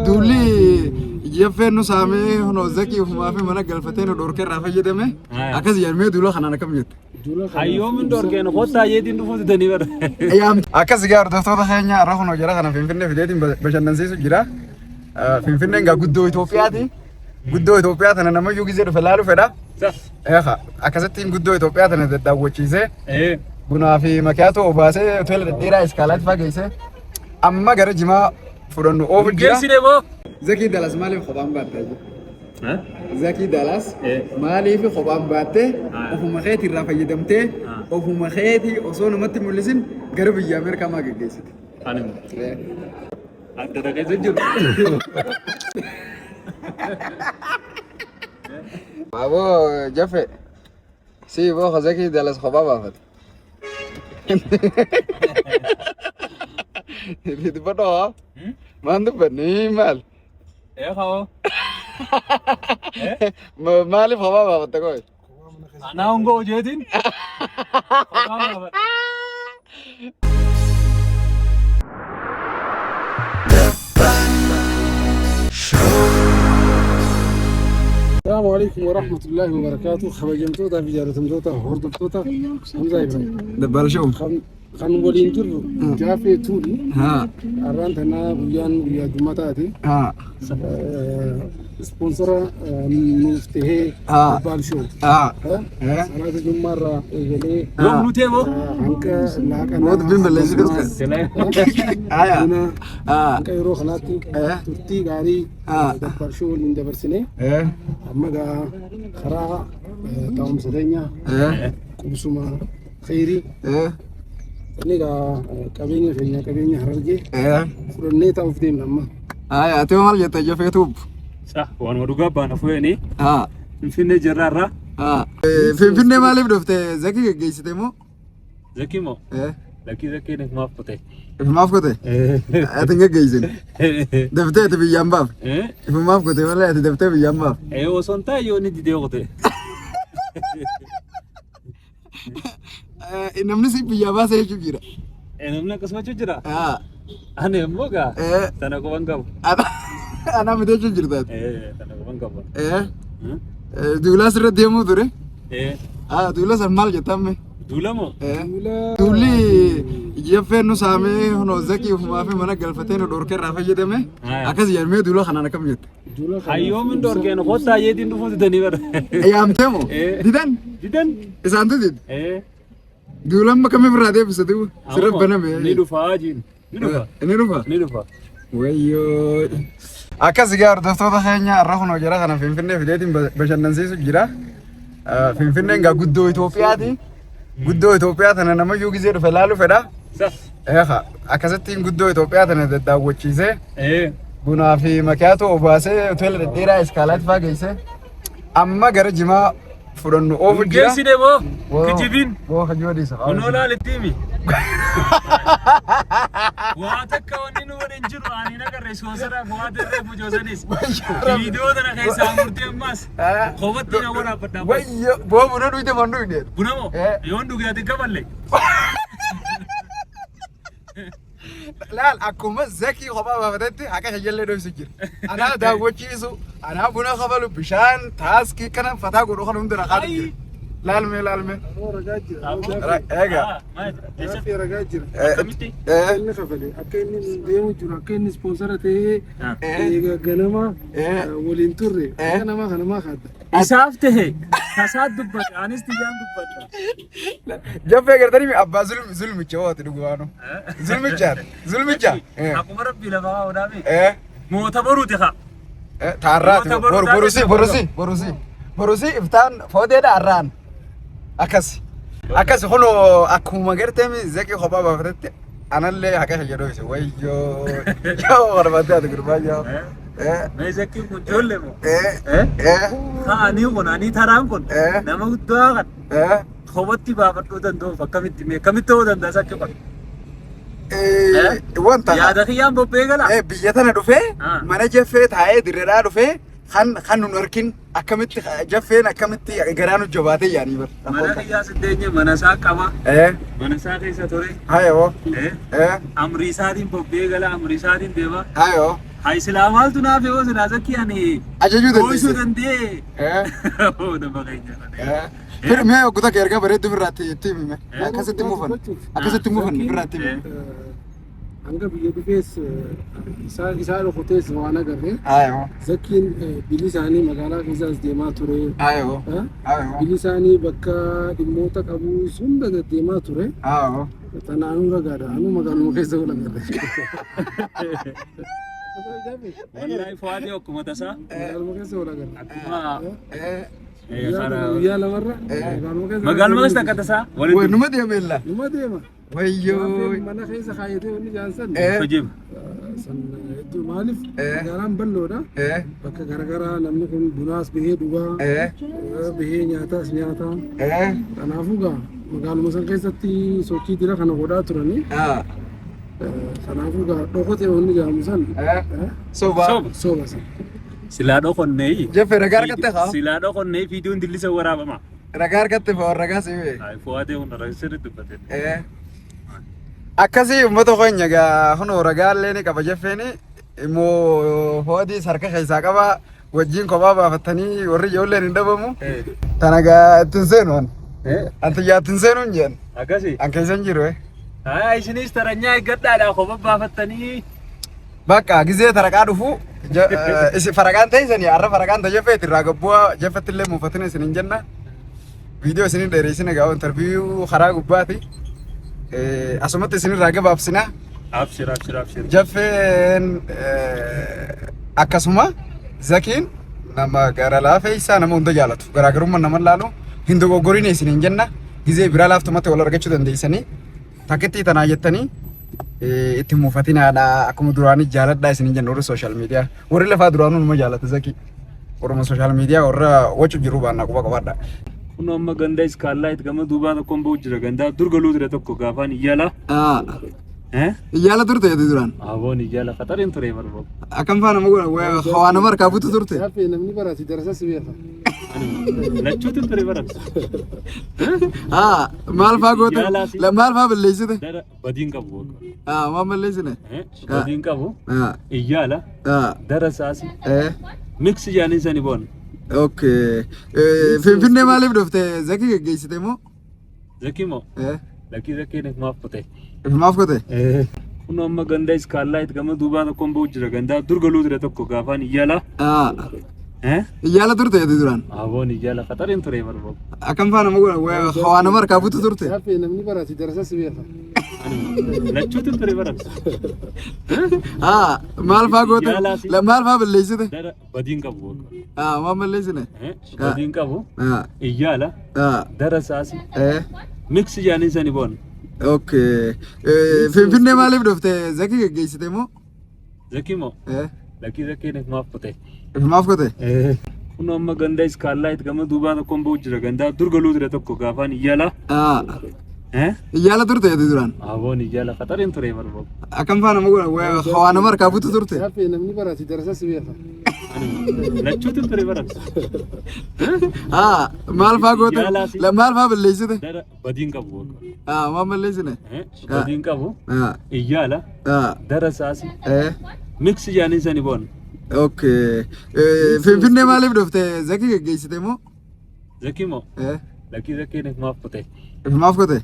دولي جفن نسامي هنو زكي وما في منا قلفتين ودور كرافة يدمه أكاز يرمي دولا خنا نكمل أيوم من دور كأنه خطة يدين نفوذ دنيبر أيام أكاز جار دكتور خيرنا راحوا نجرا خنا في فيديو بشان ننسى جرا في نجا قدو إثيوبياتي قدو إثيوبيات أنا نما يوجي زير فلالو فدا إيه أكاز تيم قدو إثيوبيات أنا تداو تشيزه بنا في مكاتو وباسه تولد ديرا إسكالات فاجيسه أما جرا جما فرنو أوفر جرا زكي دالاس مالي خبام باته زكي دالاس مالي في خبام باته وفي مخيتي رافع يدمته وفي مخيتي أصلا متى مولزين قرب يامر كما جيسيت أنا أنت تكذب زجر بابو جفة سي بو زكي دالاس خبام بافت itu betul, mantu benih mal. Ya kau. Malif apa apa betul kau? Anak unggo jadiin. Assalamualaikum warahmatullahi wabarakatuh. Khabajantu tapi jarutum tuta, hordum tuta. Hamza Ibrahim. Debar show. Kan boleh tur jafe tuli. Aran thana bulan bulan Jumatati. Sponsor nuftehe bal show. Salat Jumara egele. Yom nute mo? Anka lakan. Mod bin belezi kau. Ayah. Anka iro khalati. Turti gari. Debar show min debar sini. Amma ga khara taum sedenya. Kusuma khairi. Ini kabinnya harga. Furni tahu film nama. Ayah, tu malah jatuh je YouTube. Sah, wan waduga bana fue ni. Film jerara. Film malah berdoa Zaki gaysi temu. Zaki mo. Zaki ni maaf kote. Maaf kote. Atenga gaysi. Daftar tu biyambab. Maaf kote malah tu daftar biyambab. Wasonta yo ni di deo kote. Namni si piyaba saya cukira. Namni kasma cukira. Ane moga. Tanah ko bangkab. Anak mesti cukira tadi. Tanah ko bangkab. Dula surat dia mu tu re. Dula semal je tamme. Dula mo. Duli jeffe nu same hono zaki ufuma fi mana galfateno dor ke rafa je deme. Akas yarme dula khana nakam yet. Ayo min dor ke no khota yedin nufuz danibar. Ayam temo. Didan. Isantu did. Dulu lama kami berada di situ, serap benar ya. Ini lupa aja, ini lupa. Wayo, akas segar dokter kayaknya arah hono jara karena film-filmnya video itu bahasa nanti segira, film-filmnya enggak Guddo Ethiopia tanah nama juga sih lalu feda. Kak, akas tim Guddo Ethiopia tanah dah wajib guna fi makiato obase hotel dera eskalat fagise, amma gara jima فرنو أوفر جرا. جالسين يبغى كتبين. خجوا دي سخاء. ونولا للتيمي. واتك ونينو وننجر واني نكر رسوسرا وادر رفوجوزنيس. فيديو ده نخيس أمورتي ماس. خوفتي نورا بدنا. ويا بوا بنا دويته مانو ini. بنا مو. يوم دوغيا تكمل لك. لا aku mas zaki khaba bafatati haka hajjalle do sikir ana da gochisu ana buna khabalu bishan taski kana fata go khanu ndara khadi lalme ega في رجاجر كمتي اللي خفلي أكيد ديمو جرا أكيد سبونسر تيه جنما ولينتوري أنا ما خد إسافته كساد دبّت أنيس تيجان دبّت جاب فكر تاني أبا ظلم تجوا تدوغانو ظلم جار أكو مرة بيلا بقى ودامي معتبرو تخا تعرّات بروسي إفتان فودي ده أرّان أكاس هونو أكو مغرتهم زكي خبا بفتت أنا اللي هكذا جرويس ويجو يو غربتي أتقربا يو ما زكي كنترول مو خاني وكناني ثرام كن نما كتوعك خبتي بابتو تندو فكمتي تندو زكي كن وانت يا دخيام ببيغلا بيجتنا دفع mana jeffet haye direra dufe kan nurkin akamit jeffeen akamit garanu jobate yani bar mana ya sidenya mana sa qaba mana sa keessa tore hayo amri sadin bobbe gala amri sadin deba hayo Hai selamat tu naaf yoo sila zakki ani. Ajajuu Boosuu dandeesse. dandee. Oo nama keenya. Fir mee oggota kee ergaa bareedduu birraatti itti himi akkasitti muufan akkasitti muufan birraatti himi. hanga biyya dhufees isaa dhokotees waan agarre Ayoo. zakkiin billi isaanii magaalaa keessaas deemaa ture. Ayoo. Ayoo. Billi isaanii bakka dhimmoota qabu hunda deddeemaa ture. Ayoo. Tanaanuu ragaadha. Anuu magaaluma keessa ola agarre. Wallahi fuadii akkuma tasaa. Magaaluma keessa ola agarre. Akkuma Guyyaa lamarra magaaluma keessa akka tasaa. Way numa deemella. numa deema. Wayyoo. Mana keessa kaayatee wanni jaansan. Hojii. San hedduu maaliif magaalaan bal'oodha. Bakka garaagaraa namni kun bunaas bahee dhugaa. Bahee nyaataas nyaataa. Kanaafuu gaa magaaluma san keessatti sochii dira kana godhaa turanii. Kanaafuu gaa dhokotee wanni jaamu san. Soba. Soba san. Silaa dhokonnee. Jeffe ragaa argatte haa. Silaa dhokonnee fiidiyoon dillisa waraabama. Ragaa argatte fa'aa ragaa si'ee. Fuadii hunda sirriitti dubbatee. Akkasii uummata keenya gaa hunoo ragaallee ni qaba jeffeeni immoo hoodii harka keessaa qaba wajjin kophaa baafattanii warri ijoolleen hin dhabamu. Tana gaa ittiin seenuun. Anti yaa ittiin seenuun jeen. Akkasii. An keessan jiru. Isinis taranyaa eeggadhaadhaa kophaa baafattanii. Bakka gizee taraqaa dhufu faraqaan ta'isanii har'a faraqaan tajjeffeeti irraa gabbu'aa jeffettillee muufatin isin hin jenna. Viidiyoo isin dheereessina gaa interviiyuu karaa gubbaati. Asumatti isin irraa gabaabsina. Abshir. Jeffeen akkasuma zakiin nama gara laafeessaa nama hunda jaalatu. Garaagarummaa nama laalu hin dogoggorine isin hin jenna. Gizee biraa laaftumatti wal argachuu dandeessanii takkittii tanaa jettanii itti muufatinaadha. Akkuma duraanii jaaladhaa isin hin jenna warri sooshaal miidiyaa. Warri lafaa duraanuu nama jaalata zakii. Warra sooshaal miidiyaa warra wacu jiru baannaa quba qabaadha. Kun amma ganda iskaallaa itti gama duubaa tokkoon bahu jira gandaa dur galuu ture tokko gaafaan iyyala. Iyyala turte duraan. Aboon iyyala qaxariin ture barbaadu. Akkam faana hawaa nama harkaa butu turte. Yaaffee namni baraati darasa si beeka. Lachuutu ture barabsa. Maal faa goote maal faa balleessite. Badiin qabu. Maal balleessine. Badiin qabu. Iyyala. Darasaasi. Miksi jaanii sani boon. Okay. Finfinnee maaliif dhufte zakii geggeessite moo? Zakii moo? Zakii maaf qote. Maaf qote? Kun amma ganda iskaallaa itti gama duubaa tokkoon bahu jira gandaa dur galuu ture tokko gaafaan iyyala. Iyyala turte duraan. Aboon iyyala qaxariin ture barbaadu. Akkam faana hawaa nama harkaa butu turte. Yaaffee namni baraati darasa si beeka. Lachuutu ture barabsa. Maal faa goote maal faa balleessite. Badiin qabu. Maal balleessine. Badiin qabu. Iyyala. Darasaasi. Miksi jaanii sani boon. Okay. Finfinnee maaliif dhufte zakii geggeessite moo? Zakii moo? Zakii maaf qote. Maaf qote? Kun amma ganda iskaallaa itti gama duubaa tokkoon bahu jira gandaa dur galuu ture tokko gaafaan iyyala. Iyyala turte duraan. Aboon iyyala qaxariin ture barbaadu. Akkam faana hawaa nama harkaa butu turte. Yaaffee namni baraati darasa si beeka. Lachuutu ture barabsa. Maal faa goote maal faa balleessite. Badiin qabu. Maal balleessine. Badiin qabu. Iyyala. Darasaasi. Miksi jaanii sani boon. Okay. Finfinnee maaliif dhufte zakii geggeessite moo? Zakii moo? Zakii maaf qote. Maaf qote?